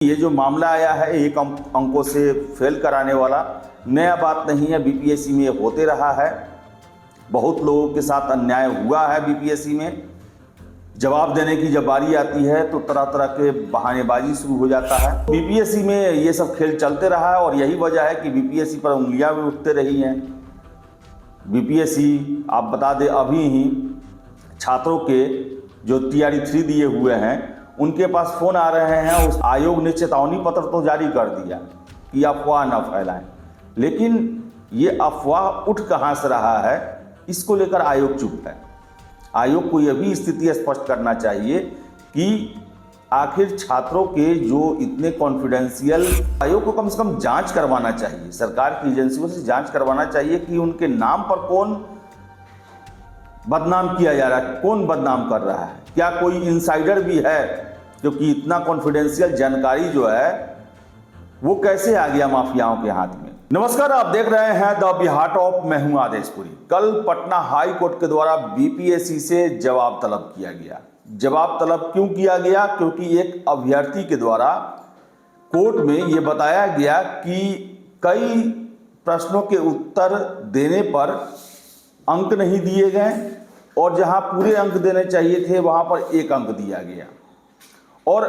ये जो मामला आया है एक अंकों से फेल कराने वाला नया बात नहीं है। बीपीएससी में ये होते रहा है, बहुत लोगों के साथ अन्याय हुआ है। बीपीएससी में जवाब देने की जब बारी आती है तो तरह तरह के बहानेबाजी शुरू हो जाता है। बीपीएससी में ये सब खेल चलते रहा है और यही वजह है कि बीपीएससी पर उंगलियां भी उठते रही हैं। बीपीएससी आप बता दें, अभी ही छात्रों के जो तैयारी 3 दिए हुए हैं उनके पास फ़ोन आ रहे हैं। उस आयोग ने चेतावनी पत्र तो जारी कर दिया कि अफवाह न फैलाएं, लेकिन ये अफवाह उठ कहाँ से रहा है इसको लेकर आयोग चुप है। आयोग को यह भी स्थिति स्पष्ट करना चाहिए कि आखिर छात्रों के जो इतने कॉन्फिडेंशियल, आयोग को कम से कम जांच करवाना चाहिए, सरकार की एजेंसियों से जांच करवाना चाहिए कि उनके नाम पर कौन बदनाम किया जा रहा है, कौन बदनाम कर रहा है, क्या कोई इनसाइडर भी है, क्योंकि इतना कॉन्फिडेंशियल जानकारी जो है वो कैसे आ गया माफियाओं के हाथ में। नमस्कार, आप देख रहे हैं द बिहार टॉप, मैं हूं आदेशपुरी। कल पटना हाई कोर्ट के द्वारा बीपीएससी से जवाब तलब किया गया। जवाब तलब क्यों किया गया? क्योंकि एक अभ्यर्थी के द्वारा कोर्ट में ये बताया गया कि कई प्रश्नों के उत्तर देने पर अंक नहीं दिए गए और जहां पूरे अंक देने चाहिए थे वहां पर 1 अंक दिया गया और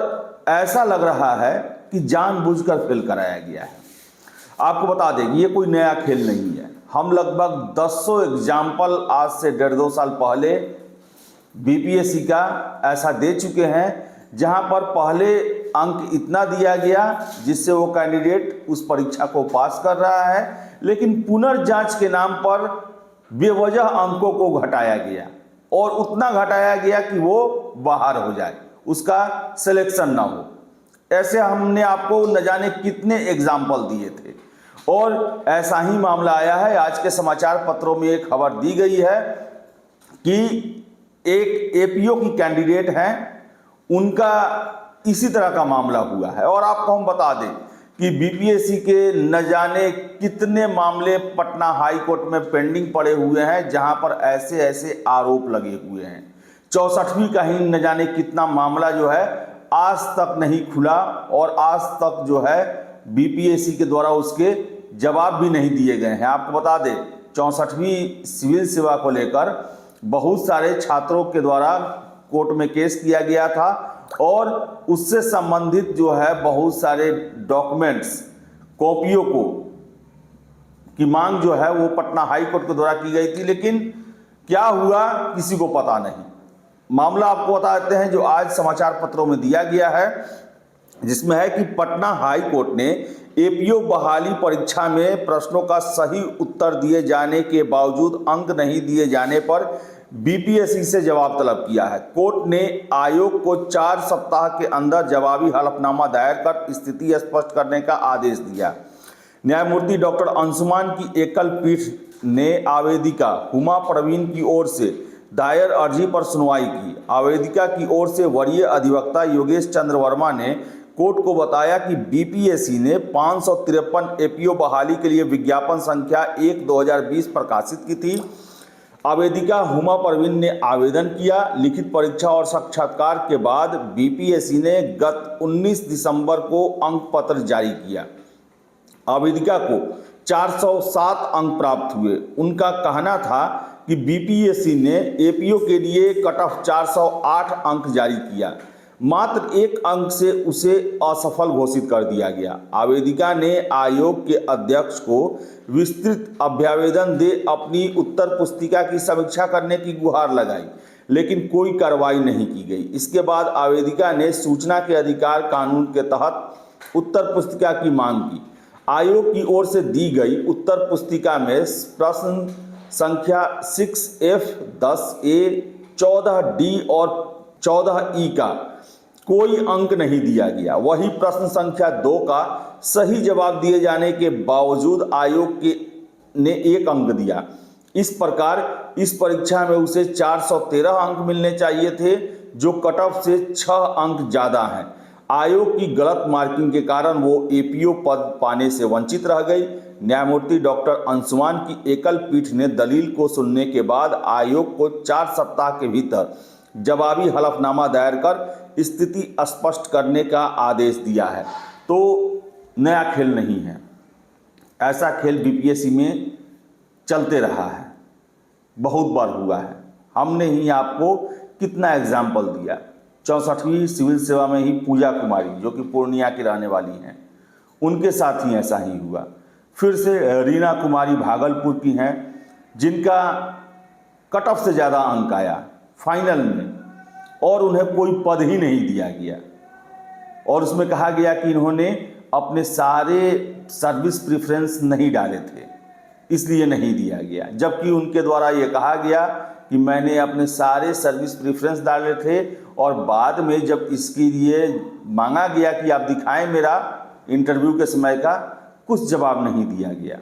ऐसा लग रहा है कि जानबूझकर फेल कराया गया है। आपको बता दें ये कोई नया खेल नहीं है। हम लगभग 100 एग्जाम्पल आज से 1.5-2 साल पहले बीपीएससी का ऐसा दे चुके हैं, जहां पर पहले अंक इतना दिया गया जिससे वो कैंडिडेट उस परीक्षा को पास कर रहा है, लेकिन पुनर्जांच के नाम पर बेवजह अंकों को घटाया गया और उतना घटाया गया कि वो बाहर हो जाए, उसका सिलेक्शन ना हो। ऐसे हमने आपको न जाने कितने एग्जाम्पल दिए थे और ऐसा ही मामला आया है। आज के समाचार पत्रों में एक खबर दी गई है कि एक एपीओ की कैंडिडेट हैं, उनका इसी तरह का मामला हुआ है। और आपको हम बता दें कि बीपीएससी के न जाने कितने मामले पटना हाई कोर्ट में पेंडिंग पड़े हुए हैं, जहां पर ऐसे ऐसे आरोप लगे हुए हैं। 64वीं का ही न जाने कितना मामला जो है आज तक नहीं खुला और आज तक जो है बीपीएससी के द्वारा उसके जवाब भी नहीं दिए गए हैं। आपको बता दें 64वीं सिविल सेवा को लेकर बहुत सारे छात्रों के द्वारा कोर्ट में केस किया गया था और उससे संबंधित जो है बहुत सारे डॉक्यूमेंट्स, कॉपियों को की मांग जो है वो पटना हाई कोर्ट के द्वारा की गई थी, लेकिन क्या हुआ किसी को पता नहीं। मामला आपको बता देते हैं जो आज समाचार पत्रों में दिया गया है, जिसमें है कि पटना हाई कोर्ट ने एपीओ बहाली परीक्षा में प्रश्नों का सही उत्तर दिए जाने के बावजूद अंक नहीं दिए जाने पर बीपीएससी से जवाब तलब किया है। कोर्ट ने आयोग को 4 सप्ताह के अंदर जवाबी हलफनामा दायर कर स्थिति स्पष्ट करने का आदेश दिया। न्यायमूर्ति डॉक्टर अंशुमान की एकल पीठ ने आवेदिका हुमा परवीन की ओर से दायर अर्जी पर सुनवाई की। आवेदिका की ओर से वरीय अधिवक्ता योगेश चंद्र वर्मा ने कोर्ट को बताया कि बीपीएससी ने 553 एपीओ बहाली के लिए विज्ञापन संख्या 1/2020 प्रकाशित की थी। आवेदिका हुमा परवीन ने आवेदन किया। लिखित परीक्षा और साक्षात्कार के बाद बीपीएससी ने गत 19 दिसंबर को अंक पत्र जारी किया। आवेदिका को 407 अंक प्राप्त हुए। उनका कहना था कि बीपीएससी ने एपीओ के लिए कट ऑफ 408 अंक जारी किया, मात्र 1 अंक से उसे असफल घोषित कर दिया गया। आवेदिका ने आयोग के अध्यक्ष को विस्तृत अभ्यावेदन दे अपनी उत्तर पुस्तिका की समीक्षा करने की गुहार लगाई, लेकिन कोई कार्रवाई नहीं की गई। इसके बाद आवेदिका ने सूचना के अधिकार कानून के तहत उत्तर पुस्तिका की मांग की। आयोग की ओर से दी गई उत्तर पुस्तिका में प्रश्न संख्या 6F, 10A, 14D और 14E का कोई अंक नहीं दिया गया। वही प्रश्न संख्या 2 का सही जवाब दिए जाने के बावजूद आयोग ने 1 अंक दिया। इस प्रकार इस परीक्षा में उसे 413 अंक मिलने चाहिए थे, जो कट ऑफ से 6 अंक ज़्यादा हैं। आयोग की गलत मार्किंग के कारण वो एपीओ पद पाने से वंचित रह गई। न्यायमूर्ति डॉक्टर अंशुमान की एकल पीठ ने दलील को सुनने के बाद आयोग को 4 सप्ताह के भीतर जवाबी हलफनामा दायर कर स्थिति स्पष्ट करने का आदेश दिया है। तो नया खेल नहीं है, ऐसा खेल बीपीएससी में चलते रहा है, बहुत बार हुआ है। हमने ही आपको कितना एग्जाम्पल दिया। 64वीं सिविल सेवा में ही पूजा कुमारी जो कि पूर्णिया की रहने वाली हैं, उनके साथ ही ऐसा ही हुआ। फिर से रीना कुमारी भागलपुर की हैं, जिनका कट ऑफ से ज़्यादा अंक आया फाइनल में और उन्हें कोई पद ही नहीं दिया गया, और उसमें कहा गया कि इन्होंने अपने सारे सर्विस प्रेफरेंस नहीं डाले थे इसलिए नहीं दिया गया, जबकि उनके द्वारा ये कहा गया कि मैंने अपने सारे सर्विस प्रेफरेंस डाले थे और बाद में जब इसके लिए मांगा गया कि आप दिखाएं मेरा इंटरव्यू के समय का, कुछ जवाब नहीं दिया गया।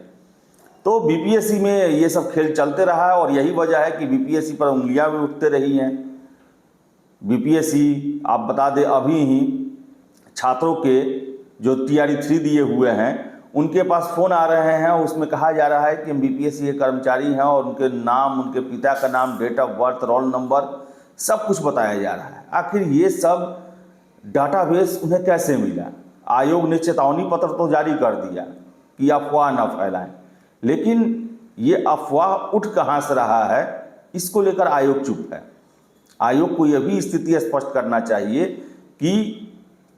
तो बीपीएससी में ये सब खेल चलते रहा है और यही वजह है कि बीपीएससी पर उंगलियां भी उठते रही हैं। बीपीएससी आप बता दें, अभी ही छात्रों के जो TRE 3 दिए हुए हैं उनके पास फ़ोन आ रहे हैं, उसमें कहा जा रहा है कि हम बीपीएससी के कर्मचारी हैं और उनके नाम, उनके पिता का नाम, date of birth, roll number सब कुछ बताया जा रहा है। आखिर ये सब डाटाबेस उन्हें कैसे मिला? आयोग ने चेतावनी पत्र तो जारी कर दिया कि अफवाह न फैलाएं, लेकिन ये अफवाह उठ कहाँ से रहा है, इसको लेकर आयोग चुप है। आयोग को यह भी स्थिति स्पष्ट करना चाहिए कि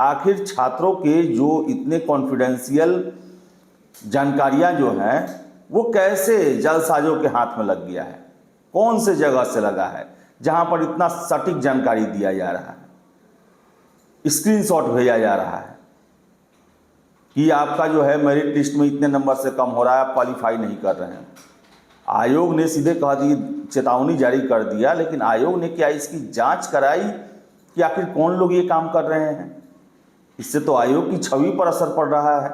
आखिर छात्रों के जो इतने कॉन्फिडेंशियल जानकारियां जो हैं वो कैसे जालसाजों के हाथ में लग गया है, कौन से जगह से लगा है जहां पर इतना सटीक जानकारी दिया जा रहा है, स्क्रीनशॉट भेजा जा रहा है कि आपका जो है मेरिट लिस्ट में इतने नंबर से कम हो रहा है, आप क्वालिफाई नहीं कर रहे हैं। आयोग ने सीधे कह दी, चेतावनी जारी कर दिया, लेकिन आयोग ने क्या इसकी जांच कराई कि आखिर कौन लोग ये काम कर रहे हैं? इससे तो आयोग की छवि पर असर पड़ रहा है।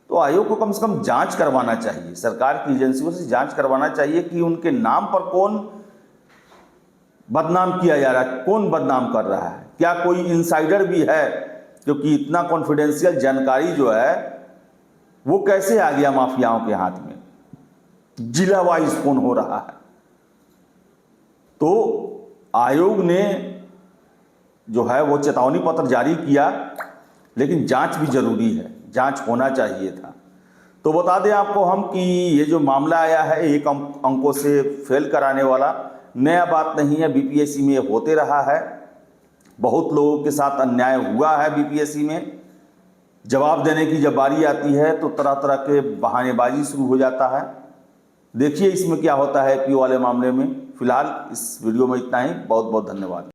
तो आयोग को कम से कम जांच करवाना चाहिए, सरकार की एजेंसियों से जांच करवाना चाहिए कि उनके नाम पर कौन बदनाम किया जा रहा है, कौन बदनाम कर रहा है। क्या कोई इनसाइडर भी है? क्योंकि इतना कॉन्फिडेंशियल जानकारी जो है वो कैसे आ गया माफियाओं के हाथ में? जिला वाइज फोन हो रहा है। तो आयोग ने जो है वो चेतावनी पत्र जारी किया, लेकिन जांच भी जरूरी है, जांच होना चाहिए था। तो बता दें आपको हम कि ये जो मामला आया है एक अंकों से फेल कराने वाला, नया बात नहीं है, बीपीएससी में होते रहा है। बहुत लोगों के साथ अन्याय हुआ है बीपीएससी में। जवाब देने की जब बारी आती है तो तरह तरह के बहानेबाजी शुरू हो जाता है। देखिए इसमें क्या होता है पीओ वाले मामले में। फिलहाल इस वीडियो में इतना ही। बहुत बहुत धन्यवाद।